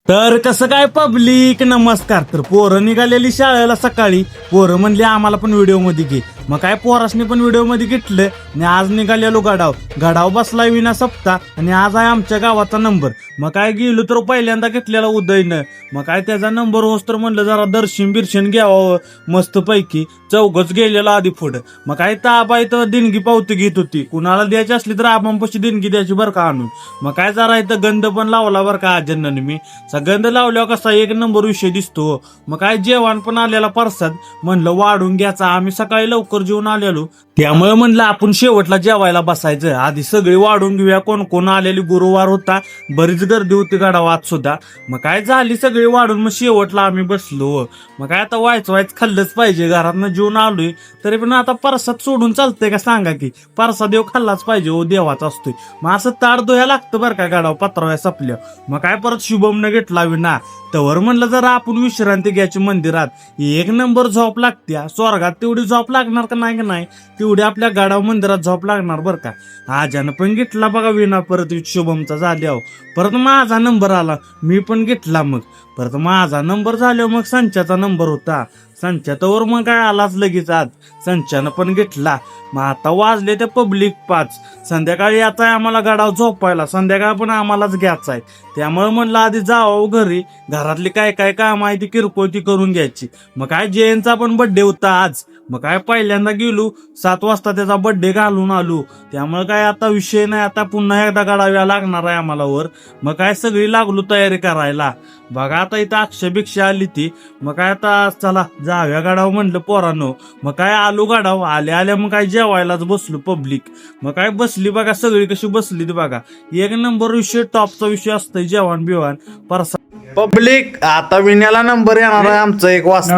तर कसं काय पब्लिक नमस्कार. तर पोरं निघालेली शाळेला सकाळी. पोरं म्हणली आम्हाला पण व्हिडिओ मध्ये घे. मग काय पोरासनी पण व्हिडिओ मध्ये घेतलं आणि आज निघालेलो गडाव बसलाय विना सप्ता आणि आज आहे आमच्या गावाचा नंबर. मग काय गेलो तर पहिल्यांदा घेतलेला उदयनं. मग काय त्याचा नंबर होस तर म्हणलं जरा दर्शन बिर्शन घ्यावं मस्त पैकी. चौघच गेलेला आधी पुढं. मग काय ताबा इथं देणगी पावती घेत होती. कुणाला द्यायची असली तर आपण पशी देणगी द्यायची बरं का आणून. मग काय जरा इथं गंध पण लावला बरं का आजन्नाने मी. गंध लावल्यावर कसा एक नंबर विषय दिसतो. मग काय जेवण पण आलेला परसाद म्हणलं वाढून घ्यायचा. आम्ही सकाळी लवकर जेवून आलेलो त्यामुळे म्हणलं आपण शेवटला जेवायला बसायचं. आधी सगळी वाढून घेऊया. कोण कोण आलेली गुरुवार होता. बरीच गर्दी होती गाडावात सुद्धा. मग काय झाली सगळी वाढून मग शेवटला आम्ही बसलो. मग काय आता व्हायच खाल्लंच पाहिजे. घरातनं जेवून आलोय तरी पण आता परसाद सोडून चालतंय का सांगा की. परसाद देव खाल्लाच पाहिजे हो देवाचा असतोय. मग असं ताड दोह्या लागतं बरं का गाडाव पत्राव्या सपल्या. मग काय परत शुभमनं घेतला विना तवर म्हणलं जरा आपण विश्रांती घ्यायची मंदिरात. एक नंबर झोप लागत्या. स्वर्गात तेवढी झोप लागणार का नाही तेवढी आपल्या गाडाव मंदिरात झोप लागणार बरं का. आजानं पण घेतला बघा विना परत शुभमचा झाल्यावर. परत माझा नंबर आला मी पण घेतला. मग परत माझा नंबर झाल्यावर मग संचाचा नंबर होता. संचातावर मग काय आलाच लगेच आज. संचानं पण घेतला. मग आता वाजले ते पब्लिक 5. संध्याकाळी आता आम्हाला गाडाव झोपायला. संध्याकाळ पण आम्हालाच घ्यायचा आहे. त्यामुळे म्हणलं आधी जावं घरी. घरातली काय काय काम आहे ती किरकोळ ती करून घ्यायची. मग काय जयंतचा पण बर्थडे होता आज. मग काय पहिल्यांदा गेलो 7 वाजता त्याचा बर्थडे घालून आलो. त्यामुळे काय आता विषय नाही. आता पुन्हा एकदा गाडाव्या लागणार आहे आम्हाला वर. मग काय सगळी लागलो तयारी करायला. बघा आता इथं अक्षभिक्षा आली ती. मग काय आता चला जाव्या गाडाव म्हणलं पोरांनो. मग काय आलो गाडाव. आल्या मग काय जेवायलाच बसलो पब्लिक. मग काय बसली बघा सगळी कशी बसली ती बघा. एक नंबर विषय टॉपचा विषय असतोय जेवण बिवण परसा. पब्लिक आता विण्याला नंबर येणार आहे आमचा 1 वाजता.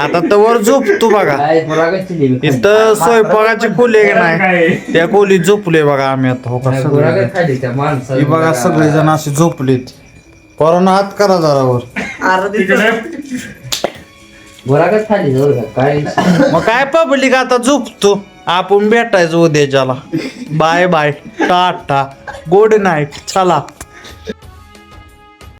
आता तवर झोपतो बघा. इथं स्वयंपाकाची खोली आहे का नाही त्या खोलीत झोपलोय बघा आम्ही आता. हो का सगळे बघा सगळेजण असे झोपलेत. कोरोना हात करा जरावर. मग काय पब्लिक आता झोपतो. आपण भेटायचो उद्याच्याला. Bye bye tata good night चला.